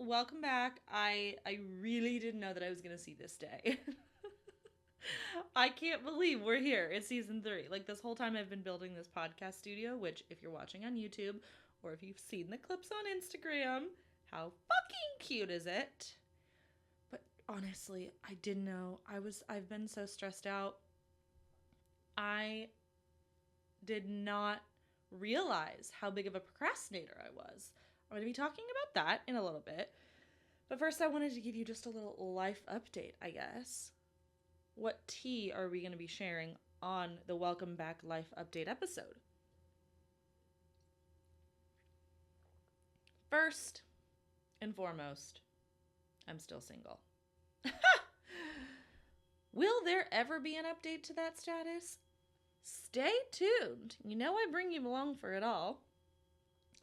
welcome back. I really didn't know that I was gonna see this day. I can't believe we're here. It's season 3. Like this whole time I've been building this podcast studio, which if you're watching on YouTube or if you've seen the clips on Instagram, how fucking cute is it? But honestly, I didn't know. I've been so stressed out. I did not realize how big of a procrastinator I was. I'm going to be talking about that in a little bit. But first, I wanted to give you just a little life update, I guess. What tea are we going to be sharing on the Welcome Back Life Update episode? First and foremost, I'm still single. Will there ever be an update to that status? Stay tuned. You know I bring you along for it all.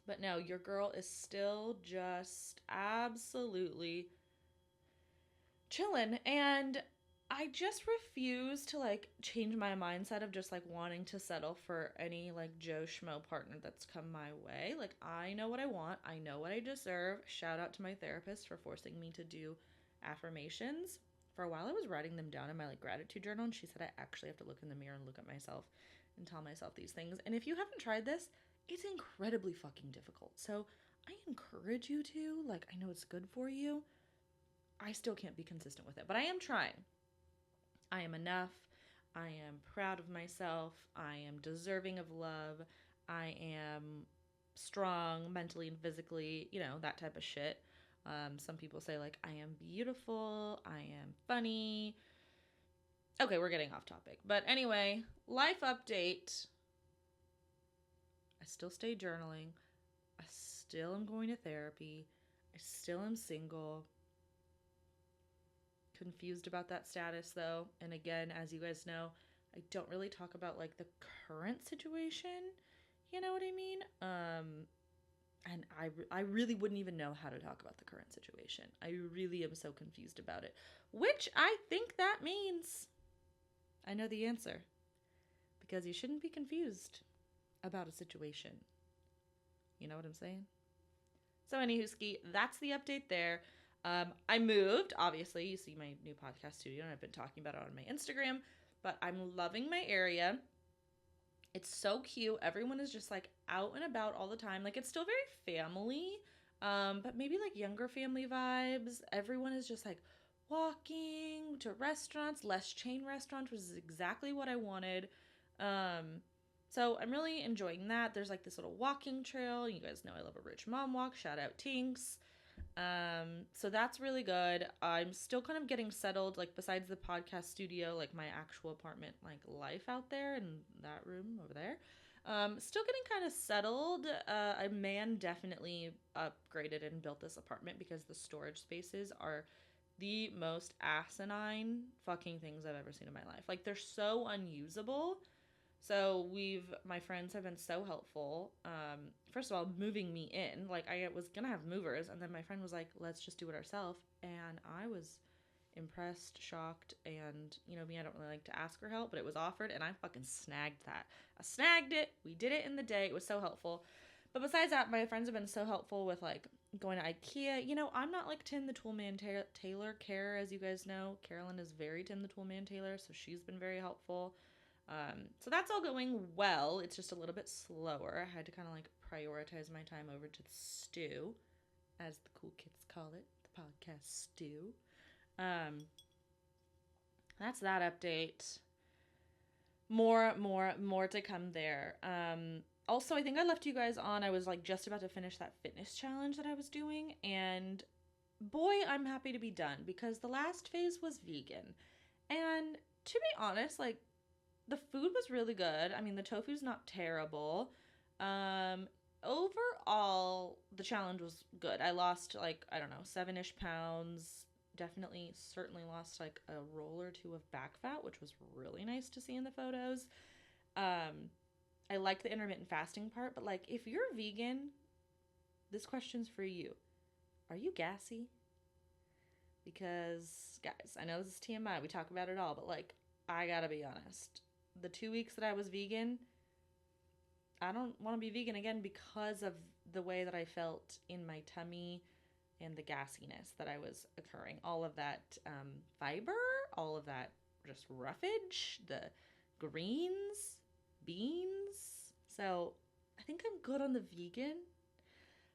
But no, your girl is still just absolutely chilling. And I just refuse to change my mindset of just wanting to settle for any Joe Schmo partner that's come my way. I know what I want. I know what I deserve. Shout out to my therapist for forcing me to do affirmations. For a while I was writing them down in my gratitude journal, and she said I actually have to look in the mirror and look at myself and tell myself these things. And if you haven't tried this, it's incredibly fucking difficult. So I encourage you to. I know it's good for you. I still can't be consistent with it, but I am trying. I am enough. I am proud of myself. I am deserving of love. I am strong mentally and physically, that type of shit. Some people say I am beautiful. I am funny. Okay, we're getting off topic. But anyway, life update. I still stay journaling. I still am going to therapy. I still am single. Confused about that status though. And again, as you guys know, I don't really talk about the current situation. You know what I mean? And I really wouldn't even know how to talk about the current situation. I really am so confused about it. Which I think that means I know the answer. Because you shouldn't be confused about a situation. You know what I'm saying? So anywho, Ski, that's the update there. I moved, obviously. You see my new podcast studio, and I've been talking about it on my Instagram. But I'm loving my area. It's so cute. Everyone is just out and about all the time. It's still very family, but maybe younger family vibes. Everyone is just walking to restaurants, less chain restaurants, which is exactly what I wanted. So I'm really enjoying that. There's this little walking trail. You guys know I love a rich mom walk. Shout out Tinks. So that's really good. I'm still kind of getting settled, besides the podcast studio, my actual apartment, life out there in that room over there. Still getting kind of settled. A man definitely upgraded and built this apartment because the storage spaces are the most asinine fucking things I've ever seen in my life. They're so unusable. So my friends have been so helpful. First of all, moving me in. I was gonna have movers, and then my friend was like, let's just do it ourselves. And I was impressed, shocked, and me, I don't really like to ask for help, but it was offered, and I fucking snagged that. I snagged it. We did it in the day. It was so helpful. But besides that, my friends have been so helpful with going to IKEA. I'm not Tim the Toolman Taylor Care, as you guys know. Carolyn is very Tim the Toolman Taylor, so she's been very helpful. So that's all going well. It's just a little bit slower. I had to kind of prioritize my time over to the stew, as the cool kids call it, the podcast stew. That's that update. More to come there. Also, I think I left you guys on. I was just about to finish that fitness challenge that I was doing, and boy, I'm happy to be done because the last phase was vegan. And to be honest, the food was really good. I mean, the tofu's not terrible. Overall, the challenge was good. I lost, I don't know, 7-ish pounds. Definitely, certainly lost, a roll or two of back fat, which was really nice to see in the photos. I like the intermittent fasting part, but, if you're vegan, this question's for you. Are you gassy? Because, guys, I know this is TMI. We talk about it all, but, I gotta be honest. The 2 weeks that I was vegan, I don't want to be vegan again because of the way that I felt in my tummy. and the gassiness that I was occurring. All of that fiber, all of that just roughage, the greens, beans. So I think I'm good on the vegan,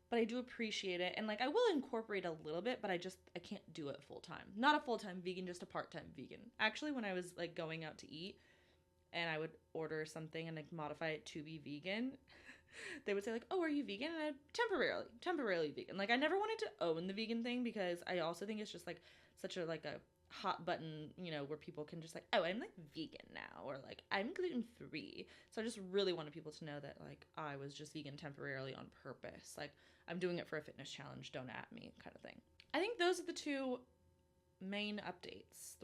but I do appreciate it. And like I will incorporate a little bit, but I can't do it full time. Not a full-time vegan, just a part-time vegan. Actually, when I was like going out to eat and I would order something and like modify it to be vegan, they would say like, "Oh, are you vegan?" And I temporarily vegan. Like I never wanted to own the vegan thing because I also think it's just like such a like a hot button, where people can just like, "Oh, I'm like vegan now," or like, "I'm gluten free." So I just really wanted people to know that like I was just vegan temporarily on purpose. Like I'm doing it for a fitness challenge, don't at me kind of thing. I think those are the three main updates.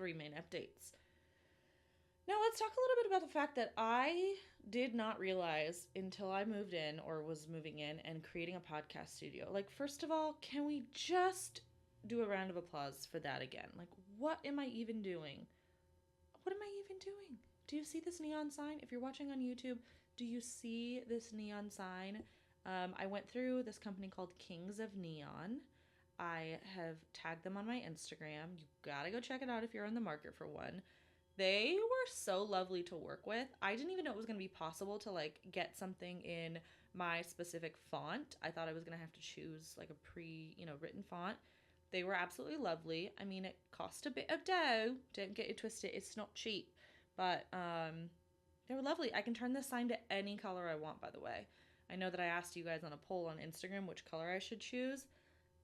Now, let's talk a little bit about the fact that I did not realize until I moved in or was moving in and creating a podcast studio. Like, first of all, can we just do a round of applause for that again? Like, what am I even doing? What am I even doing? Do you see this neon sign? If you're watching on YouTube, do you see this neon sign? I went through this company called Kings of Neon. I have tagged them on my Instagram. You gotta go check it out if you're in the market for one. They were so lovely to work with. I didn't even know it was going to be possible to like get something in my specific font. I thought I was going to have to choose like a written font. They were absolutely lovely. I mean, it cost a bit of dough. Don't get it twisted. It's not cheap. But they were lovely. I can turn this sign to any color I want, by the way. I know that I asked you guys on a poll on Instagram which color I should choose.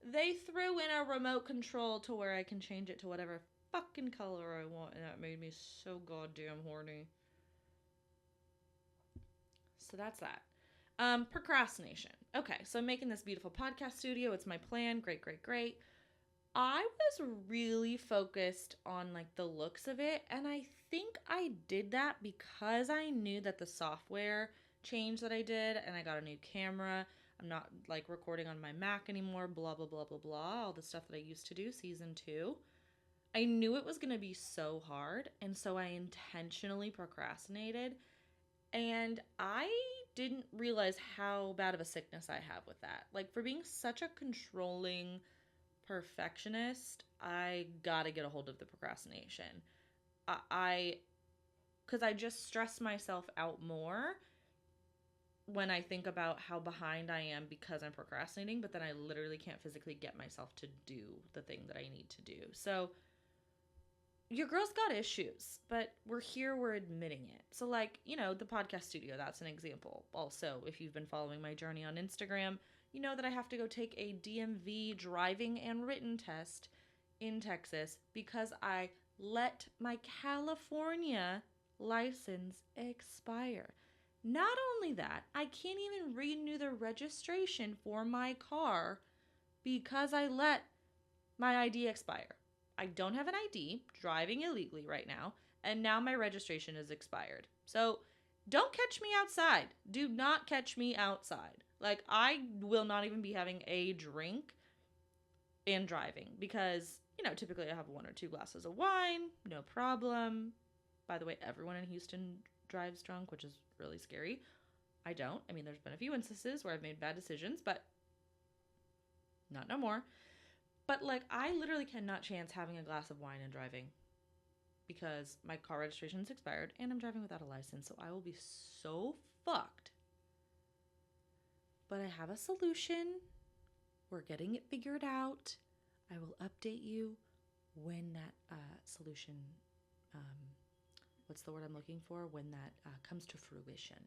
They threw in a remote control to where I can change it to whatever fucking color I want, and that made me so goddamn horny. So that's that. Procrastination. Okay, so I'm making this beautiful podcast studio. It's my plan. Great, great, great. I was really focused on like the looks of it, and I think I did that because I knew that the software change that I did, and I got a new camera. I'm not like recording on my Mac anymore, blah blah blah blah blah, all the stuff that I used to do season 2. I knew it was going to be so hard, and so I intentionally procrastinated, and I didn't realize how bad of a sickness I have with that. Like, for being such a controlling perfectionist, I gotta get a hold of the procrastination. Because I just stress myself out more when I think about how behind I am because I'm procrastinating, but then I literally can't physically get myself to do the thing that I need to do. So, your girl's got issues, but we're here, we're admitting it. So, like, the podcast studio, that's an example. Also, if you've been following my journey on Instagram, you know that I have to go take a DMV driving and written test in Texas because I let my California license expire. Not only that, I can't even renew the registration for my car because I let my ID expire. I don't have an ID, driving illegally right now, and now my registration is expired. So don't catch me outside. Do not catch me outside. Like, I will not even be having a drink and driving because, typically I have 1 or 2 glasses of wine, no problem. By the way, everyone in Houston drives drunk, which is really scary. I don't. I mean, there's been a few instances where I've made bad decisions, but not no more. But, like, I literally cannot chance having a glass of wine and driving because my car registration is expired and I'm driving without a license, so I will be so fucked. But I have a solution. We're getting it figured out. I will update you when that solution, what's the word I'm looking for? When that comes to fruition.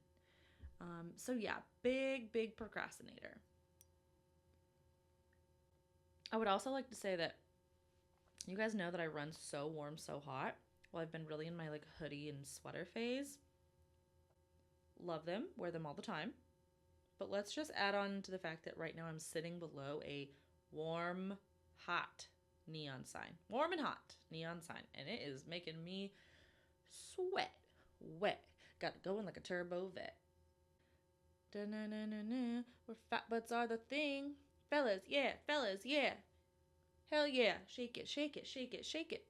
So, yeah, big procrastinator. I would also like to say that you guys know that I run so warm, so hot. Well, I've been really in my like hoodie and sweater phase. Love them, wear them all the time. But let's just add on to the fact that right now I'm sitting below a warm, hot neon sign. Warm and hot neon sign. And it is making me sweat. Wet. Got to go in like a turbo vet. Da-na-na-na-na. Where fat butts are the thing. Fellas, yeah. Hell yeah. Shake it, shake it, shake it, shake it.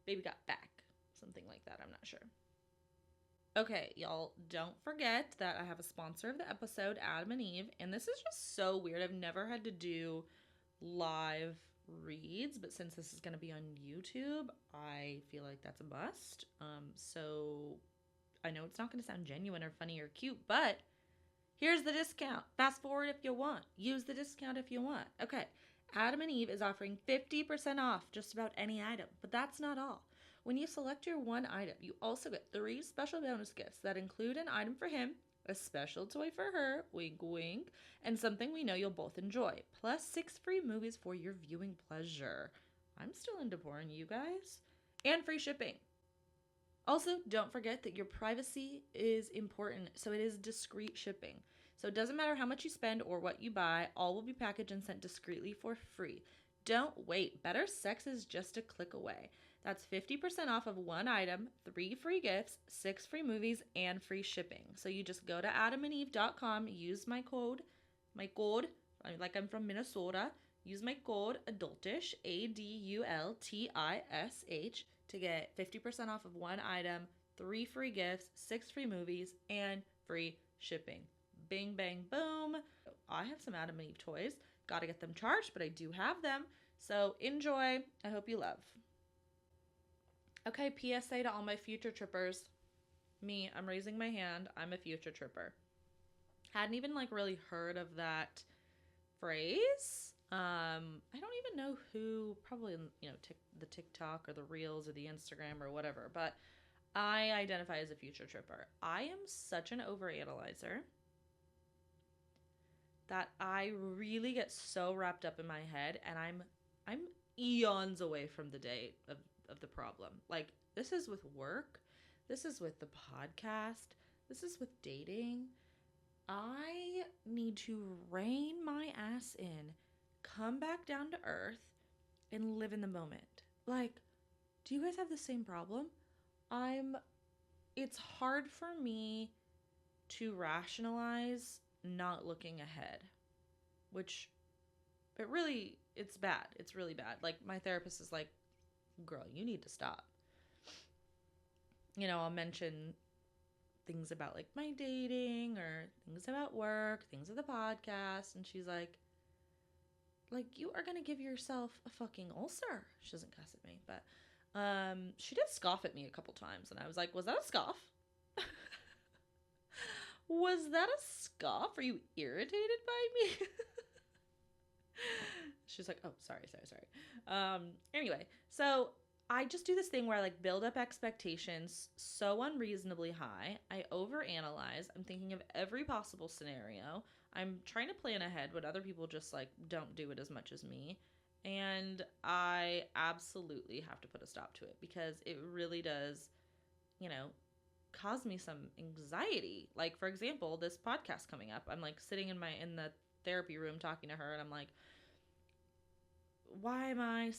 Baby got back. Something like that, I'm not sure. Okay, y'all, don't forget that I have a sponsor of the episode, Adam and Eve, and this is just so weird. I've never had to do live reads, but since this is going to be on YouTube, I feel like that's a must. So I know it's not going to sound genuine or funny or cute, but here's the discount. Fast forward if you want. Use the discount if you want. Okay. Adam and Eve is offering 50% off just about any item, but that's not all. When you select your one item, you also get 3 special bonus gifts that include an item for him, a special toy for her, wink wink, and something we know you'll both enjoy, plus 6 free movies for your viewing pleasure. I'm still into porn, you guys. And free shipping. Also, don't forget that your privacy is important, so it is discreet shipping. So it doesn't matter how much you spend or what you buy, all will be packaged and sent discreetly for free. Don't wait. Better sex is just a click away. That's 50% off of one item, 3 free gifts, 6 free movies, and free shipping. So you just go to adamandeve.com, use my code, like I'm from Minnesota, use my code ADULTISH, ADULTISH, to get 50% off of one item, 3 free gifts, 6 free movies, and free shipping. Bing, bang, boom. I have some Adam and Eve toys. Gotta get them charged, but I do have them. So enjoy. I hope you love. Okay, PSA to all my future trippers. Me, I'm raising my hand. I'm a future tripper. Hadn't even really heard of that phrase. I don't even know who, probably, the TikTok or the Reels or the Instagram or whatever, but I identify as a future tripper. I am such an overanalyzer that I really get so wrapped up in my head, and I'm eons away from the day of the problem. Like, this is with work, this is with the podcast, this is with dating. I need to rein my ass in, come back down to earth, and live in the moment. Like, do you guys have the same problem? It's hard for me to rationalize not looking ahead, which it's bad. It's really bad. Like, my therapist is like, girl, you need to stop. I'll mention things about my dating or things about work, things of the podcast, and she's like, you are gonna give yourself a fucking ulcer. She doesn't cuss at me, but she did scoff at me a couple times, and I was like, was that a scoff? Was that a scoff? Are you irritated by me? She's like, oh, sorry. Anyway, so I just do this thing where I build up expectations so unreasonably high. I overanalyze. I'm thinking of every possible scenario. I'm trying to plan ahead when other people just don't do it as much as me. And I absolutely have to put a stop to it, because it really does, cause me some anxiety. Like, for example, this podcast coming up, I'm sitting in the therapy room talking to her, and I'm like, why am I,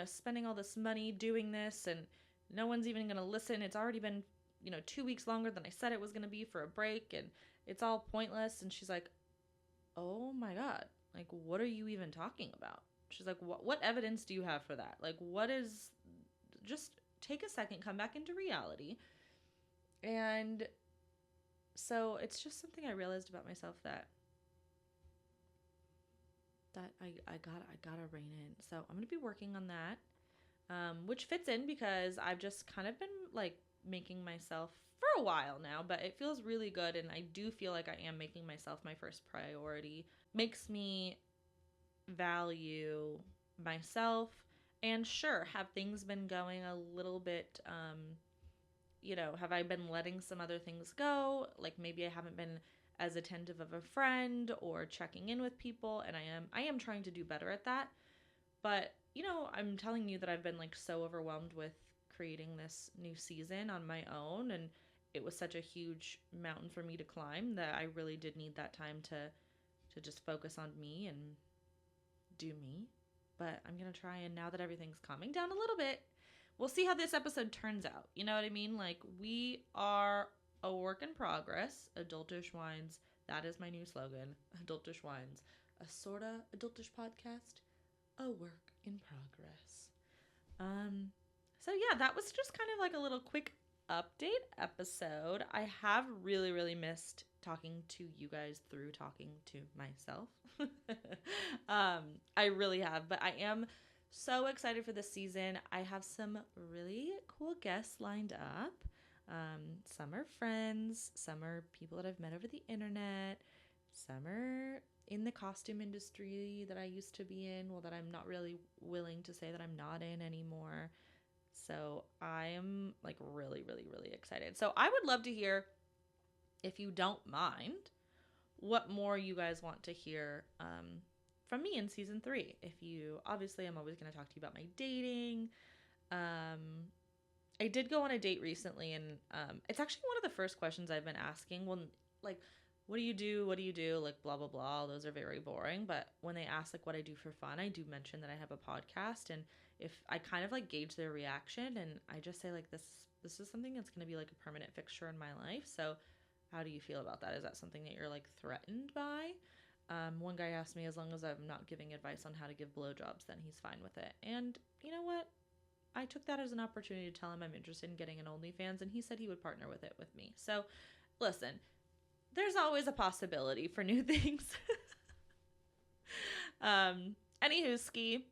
spending all this money doing this, and no one's even going to listen. It's already been, 2 weeks longer than I said it was going to be for a break, and it's all pointless. And she's like, oh my God, what are you even talking about? She's like, what evidence do you have for that? Just take a second, come back into reality. And so it's just something I realized about myself that I gotta rein in. So I'm gonna be working on that, which fits in because I've just kind of been making myself for a while now, but it feels really good, and I do feel like I am making myself my first priority. Makes me value myself, and sure, have things been going a little bit, have I been letting some other things go? Maybe I haven't been as attentive of a friend or checking in with people, and I am trying to do better at that. But, I'm telling you that I've been so overwhelmed with creating this new season on my own, and it was such a huge mountain for me to climb that I really did need that time to just focus on me and do me. But I'm going to try, and now that everything's calming down a little bit, we'll see how this episode turns out. You know what I mean? We are a work in progress. Adultish Wines. That is my new slogan. Adultish Wines. A sorta adultish podcast. A work in progress. So yeah, that was just kind of a little quick update episode. I have really, really missed talking to you guys through talking to myself. I really have, but I am so excited for this season. I have some really cool guests lined up. Some are friends, some are people that I've met over the internet, some are in the costume industry that I used to be in, well, that I'm not really willing to say that I'm not in anymore. So I am like really, really, really excited. So I would love to hear, if you don't mind, what more you guys want to hear from me in season 3. If you, obviously, I'm always going to talk to you about my dating. I did go on a date recently, and it's actually one of the first questions I've been asking. Well, like, what do you do? What do you do? Like, blah, blah, blah. Those are very boring. But when they ask, like, what I do for fun, I do mention that I have a podcast. And if I kind of, like, gauge their reaction, and I just say, like, this is something that's going to be, like, a permanent fixture in my life. So how do you feel about that? Is that something that you're, like, threatened by? One guy asked me, as long as I'm not giving advice on how to give blowjobs, then he's fine with it. And you know what? I took that as an opportunity to tell him I'm interested in getting an OnlyFans, and he said he would partner with it with me. So, listen, there's always a possibility for new things. Anywho, ski.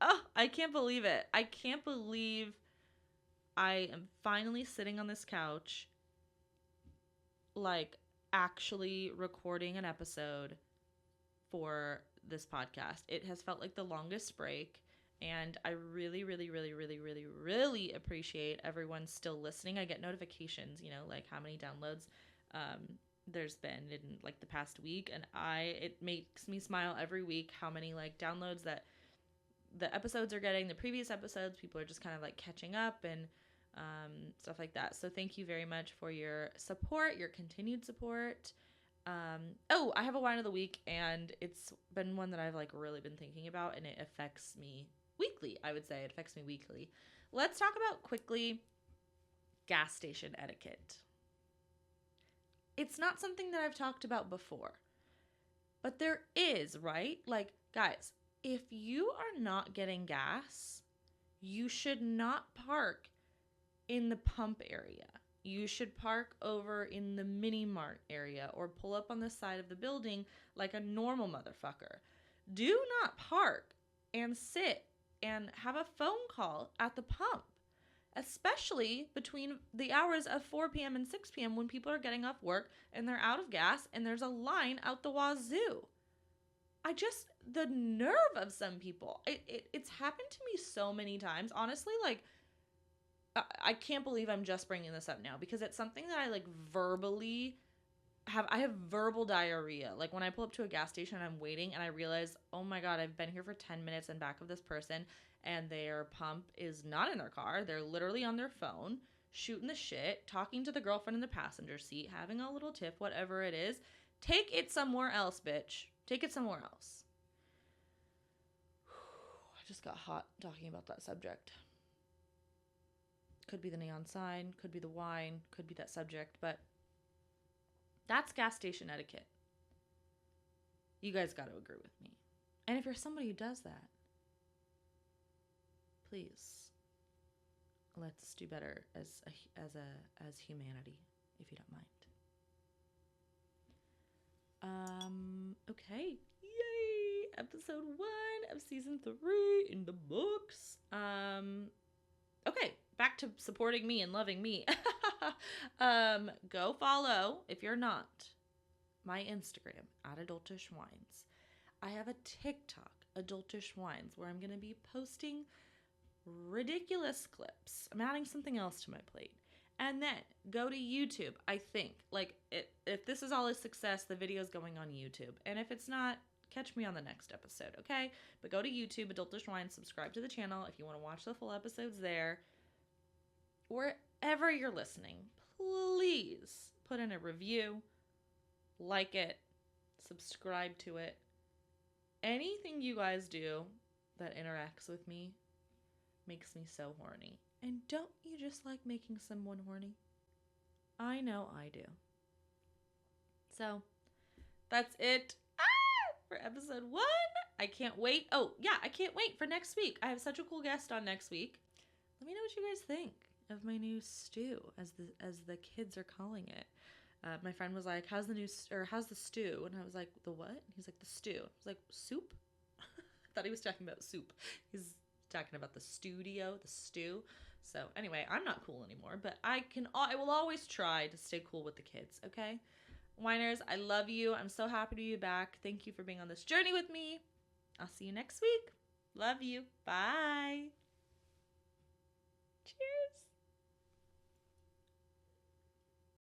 Oh, I can't believe it. I can't believe I am finally sitting on this couch, like, actually recording an episode for this podcast. It has felt like the longest break. And I really, really, really, really, really, really appreciate everyone still listening. I get notifications, like how many downloads there's been in like the past week. And it makes me smile every week how many like downloads that the episodes are getting, the previous episodes. People are just kind of like catching up and stuff like that. So thank you very much for your support, your continued support. I have a wine of the week, and it's been one that I've like really been thinking about, and it affects me weekly. I would say it affects me weekly. Let's talk about quickly gas station etiquette. It's not something that I've talked about before, but there is, right? Like, guys, if you are not getting gas, you should not park in the pump area. You should park over in the mini mart area or pull up on the side of the building like a normal motherfucker. Do not park and sit and have a phone call at the pump, especially between the hours of 4 p.m. and 6 p.m. when people are getting off work and they're out of gas and there's a line out the wazoo. The nerve of some people. It's happened to me so many times. Honestly, like, I can't believe I'm just bringing this up now because it's something that I like verbally I have verbal diarrhea. Like when I pull up to a gas station and I'm waiting and I realize, oh my God, I've been here for 10 minutes in back of this person and their pump is not in their car. They're literally on their phone, shooting the shit, talking to the girlfriend in the passenger seat, having a little tiff, whatever it is. Take it somewhere else, bitch. Take it somewhere else. I just got hot talking about that subject. Could be the neon sign, could be the wine, could be that subject, but that's gas station etiquette. You guys got to agree with me. And if you're somebody who does that, please, let's do better as humanity, if you don't mind. Okay. Yay! Episode 1 of season 3 in the books. Okay, back to supporting me and loving me. Go follow, if you're not, my Instagram at Adultish Wines. I have a TikTok, Adultish Wines, where I'm going to be posting ridiculous clips. I'm adding something else to my plate. And then go to YouTube, I think. Like, if this is all a success, the video's going on YouTube. And if it's not, catch me on the next episode, okay? But go to YouTube, Adultish Wines, subscribe to the channel if you want to watch the full episodes there. Wherever you're listening, please put in a review, like it, subscribe to it. Anything you guys do that interacts with me makes me so horny. And don't you just like making someone horny? I know I do. So, that's it for episode 1. I can't wait. Oh, yeah, I can't wait for next week. I have such a cool guest on next week. Let me know what you guys think of my new stew, as the kids are calling it. My friend was like, how's the stew? And I was like, the what? He's like, the stew. I was like, soup? I thought he was talking about soup. He's talking about the studio, the stew. So anyway, I'm not cool anymore, but I will always try to stay cool with the kids, okay? Whiners, I love you. I'm so happy to be back. Thank you for being on this journey with me. I'll see you next week. Love you. Bye.